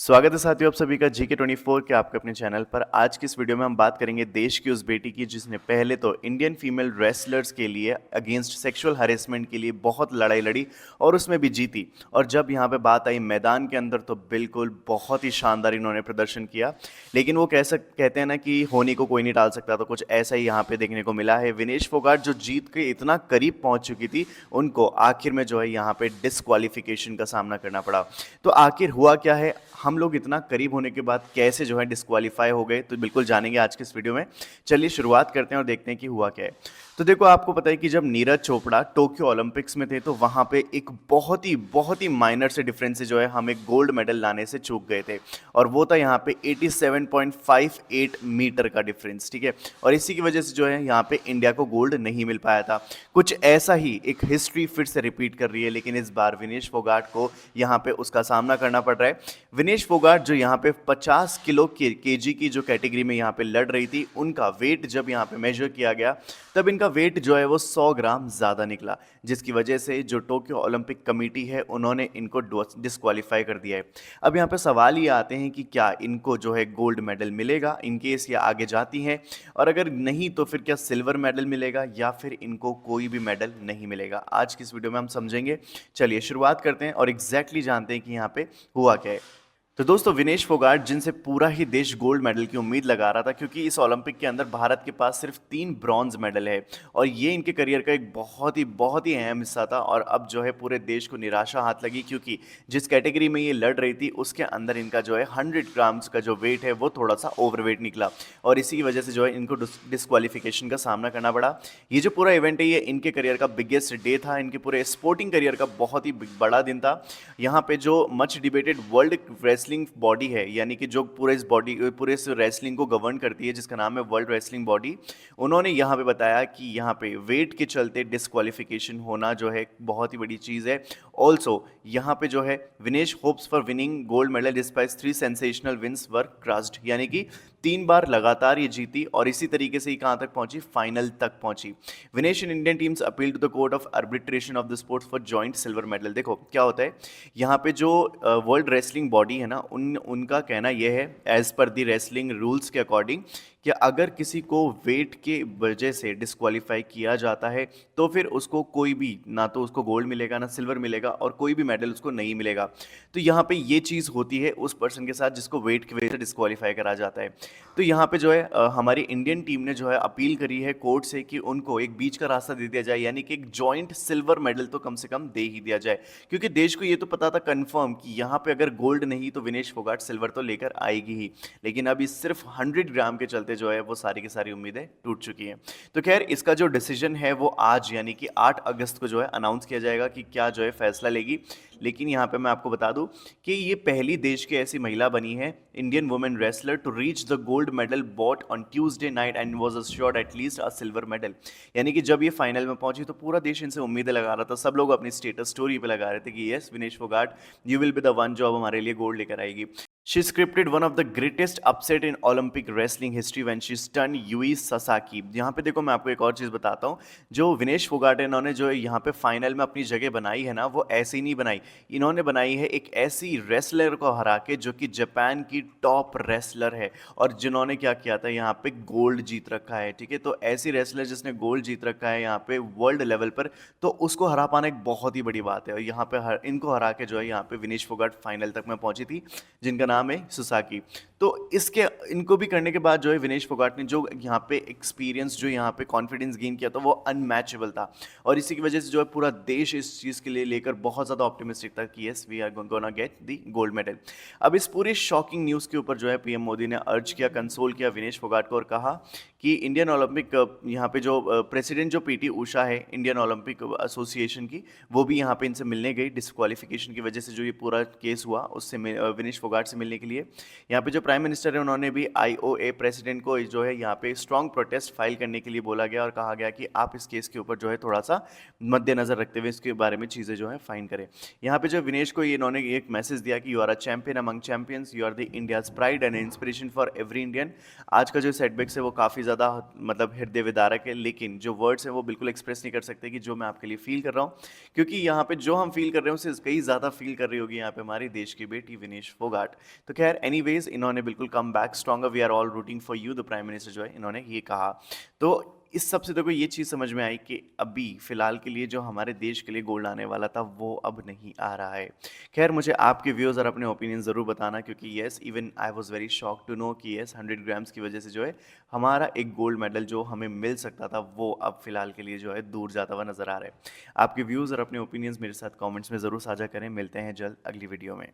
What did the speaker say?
स्वागत है साथियों आप सभी का GK24 के आपके अपने चैनल पर। आज की इस वीडियो में हम बात करेंगे देश की उस बेटी की जिसने पहले तो इंडियन फीमेल रेसलर्स के लिए अगेंस्ट सेक्सुअल हरेसमेंट के लिए बहुत लड़ाई लड़ी और उसमें भी जीती। और जब यहाँ पे बात आई मैदान के अंदर तो बिल्कुल बहुत ही शानदार इन्होंने प्रदर्शन किया। लेकिन वो कहते हैं ना कि होनी को कोई नहीं टाल सकता, तो कुछ ऐसा ही यहाँ पे देखने को मिला है। विनेश फोगाट जो जीत के इतना करीब पहुंच चुकी थी, उनको आखिर में जो है यहाँ पे डिस्क्वालिफिकेशन का सामना करना पड़ा। तो आखिर हुआ क्या है, हम लोग इतना करीब होने के बाद कैसे जो है डिस्क्वालीफाई हो गए, तो बिल्कुल जानेंगे आज के इस वीडियो में। चलिए शुरुआत करते हैं और देखते हैं कि हुआ क्या है। तो देखो, आपको पता है कि जब नीरज चोपड़ा टोक्यो ओलंपिक्स में थे तो वहां पे एक बहुत ही माइनर से डिफरेंस से जो है हम एक गोल्ड मेडल लाने से चूक गए थे। और वो था यहाँ पे 87.58 मीटर का डिफरेंस, ठीक है। और इसी की वजह से जो है यहाँ पे इंडिया को गोल्ड नहीं मिल पाया था। कुछ ऐसा ही एक हिस्ट्री फिर से रिपीट कर रही है, लेकिन इस बार विनेश फोगाट को यहाँ पे उसका सामना करना पड़ रहा है। विनेश फोगाट जो यहाँ पे 50 किलो केजी की जो कैटेगरी में यहाँ पे लड़ रही थी, उनका वेट जब यहाँ पे मेजर किया गया तब इनका वेट जो है वो 100 ग्राम ज़्यादा निकला, जिसकी वजह से जो टोक्यो ओलंपिक कमेटी है उन्होंने इनको डिस्क्वालीफाई कर दिया है। अब यहाँ पे सवाल ये आते हैं कि क्या इनको जो है गोल्ड मेडल मिलेगा इन केस ये आगे जाती हैं, और अगर नहीं तो फिर क्या सिल्वर मेडल मिलेगा या फिर इनको कोई भी मेडल नहीं मिलेगा। आज की इस वीडियो में हम समझेंगे। चलिए शुरुआत करते हैं और एग्जैक्टली जानते हैं कि यहाँ पे हुआ क्या है। तो दोस्तों, विनेश फोगाट जिनसे पूरा ही देश गोल्ड मेडल की उम्मीद लगा रहा था, क्योंकि इस ओलंपिक के अंदर भारत के पास सिर्फ 3 ब्रॉन्ज मेडल है और ये इनके करियर का एक बहुत ही अहम हिस्सा था। और अब जो है पूरे देश को निराशा हाथ लगी, क्योंकि जिस कैटेगरी में ये लड़ रही थी उसके अंदर इनका जो है 100 ग्राम्स का जो वेट है वो थोड़ा सा ओवरवेट निकला, और इसी की वजह से जो है इनको डिस्क्वालिफिकेशन का सामना करना पड़ा। ये जो पूरा इवेंट है ये इनके करियर का बिगेस्ट डे था, इनके पूरे स्पोर्टिंग करियर का बहुत ही बड़ा दिन था। यहाँ पे जो much debated world wrestling body है, यानी कि जो पूरे इस रेसलिंग को गवर्न करती है, जिसका नाम है वर्ल्ड रेसलिंग बॉडी, उन्होंने यहाँ पे बताया कि यहाँ पे वेट के चलते डिस्क्वालिफिकेशन होना जो है बहुत ही बड़ी चीज़ है। ऑल्सो यहाँ पे जो है Vinesh hopes for winning gold medal despite 3 sensational wins were crushed, यानी कि 3 बार लगातार ये जीती और इसी तरीके से ही कहाँ तक पहुंची, फाइनल तक पहुंची। Vinesh in Indian teams appeal to the court of arbitration of the sports for joint silver medal. देखो क्या होता है यहाँ पे, जो वर्ल्ड रेसलिंग बॉडी है ना, उनका कहना यह है एज पर दी रेसलिंग रूल्स के अकॉर्डिंग कि अगर किसी को वेट के वजह से डिस्क्वालीफाई किया जाता है तो फिर उसको कोई भी, ना तो उसको गोल्ड मिलेगा ना सिल्वर मिलेगा और कोई भी मेडल उसको नहीं मिलेगा। तो यहाँ पे ये चीज़ होती है उस पर्सन के साथ जिसको वेट की वजह से डिस्क्वालीफाई करा जाता है। तो यहाँ पे जो है हमारी इंडियन टीम ने जो है अपील करी है कोर्ट से कि उनको एक बीच का रास्ता दे दिया जाए, यानी कि एक जॉइंट सिल्वर मेडल तो कम से कम दे ही दिया जाए। क्योंकि देश को ये तो पता था कंफर्म कि यहाँ पे अगर गोल्ड नहीं तो विनेश फोगाट सिल्वर तो लेकर आएगी ही, लेकिन अभी सिर्फ 100 ग्राम के चलते जो है वो सारी की सारी उम्मीदें टूट चुकी हैं। तो खैर, इसका जो डिसीजन है वो आज यानी कि 8 अगस्त को जो है अनाउंस किया जाएगा कि क्या जो है फैसला लेगी। लेकिन यहाँ पे मैं आपको बता दूं कि ये पहली देश की ऐसी महिला बनी है, Indian women wrestler, to reach the gold medal bout on Tuesday night and was assured at least a silver medal. यानी कि जब ये फाइनल में पहुंची तो पूरा देश इनसे उम्मीदें लगा रहा था, सब लोग अपनी स्टेटस स्टोरी पे लगा रहे थे कि yes Vinesh Phogat, you will be the one जो अब हमारे लिए गोल्ड लेकर आएगी। She scripted one of the greatest upset in Olympic wrestling history when she stunned Yui Sasaki। यहाँ पे देखो, मैं आपको एक और चीज़ बताता हूँ। जो विनेश फोगाट है, इन्होंने जो यहाँ पे फाइनल में अपनी जगह बनाई है ना, वो ऐसे ही नहीं बनाई। इन्होंने बनाई है एक ऐसी रेसलर को हरा के जो कि जापान की टॉप रेसलर है और जिन्होंने क्या किया था, यहाँ पे गोल्ड जीत रखा है, ठीक है। तो ऐसी रेसलर जिसने गोल्ड जीत रखा है यहाँ पे वर्ल्ड लेवल पर, तो उसको हरा पाना एक बहुत ही बड़ी बात है। और यहाँ पे इनको हरा के जो है यहाँ पे विनेश फोगाट फाइनल तक में पहुंची थी, जिनका नाम है सुसाकी। तो इसके इनको भी करने के बाद जो है विनेश फोगाट ने जो यहाँ पे एक्सपीरियंस, जो यहाँ पे कॉन्फिडेंस गेन किया था, वो अनमैचेबल था। और इसी की वजह से जो है पूरा देश इस चीज़ के लिए लेकर बहुत ज़्यादा ऑप्टिमिस्टिक था कि yes we are gonna get the gold medal. अब इस पूरी शॉकिंग न्यूज़ के ऊपर जो है पीएम मोदी ने अर्ज किया, कंसोल किया विनेश फोगाट को और कहा कि इंडियन ओलंपिक यहाँ पे जो प्रेसिडेंट जो पीटी उषा है इंडियन ओलंपिक एसोसिएशन की, वो भी यहाँ पे इनसे मिलने गई डिस्क्वालिफिकेशन की वजह से जो ये पूरा केस हुआ उससे विनेश फोगाट से मिलने के लिए। यहाँ पे जो प्राइम मिनिस्टर है उन्होंने भी आईओए प्रेसिडेंट को जो है यहाँ पे स्ट्रॉन्ग प्रोटेस्ट फाइल करने के लिए बोला गया और कहा गया कि आप इस केस के ऊपर जो है थोड़ा सा मद्देनजर रखते हुए इसके बारे में चीज़ें जो है फाइन करें। यहाँ पे जो विनेश को ये इन्होंने एक मैसेज दिया कि you are a champion among champions, you are the India's pride and inspiration for every Indian. आज का जो सेटबैक्स है वो काफ़ी ज़्यादा मतलब हृदय विदारक है, लेकिन जो वर्ड्स हैं वो बिल्कुल एक्सप्रेस नहीं कर सकते कि जो मैं आपके लिए फील कर रहा हूँ, क्योंकि यहाँ पे जो हम फील कर रहे हैं उससे कई ज़्यादा फील कर रही होगी यहाँ पे हमारी देश की बेटी विनेश फोगाट। तो खैर एनीवेज इन्होंने बिल्कुल come back stronger, we are all rooting for you, the prime minister जो है इन्होंने ये कहा। तो इस सब से देखो ये चीज़ समझ में आई कि अभी फिलहाल के लिए जो हमारे देश के लिए गोल्ड आने वाला था वो अब नहीं आ रहा है। खैर मुझे आपके व्यूज़ और अपने ओपिनियन ज़रूर बताना, क्योंकि yes even I was very shock to know कि येस 100 ग्राम्स की वजह से जो है हमारा एक गोल्ड मेडल जो हमें मिल सकता था वो अब फिलहाल के लिए जो है दूर जाता हुआ नजर आ रहा है। आपके व्यूज़ और अपने ओपिनियंस मेरे साथ कमेंट्स में ज़रूर साझा करें। मिलते हैं जल्द अगली वीडियो में।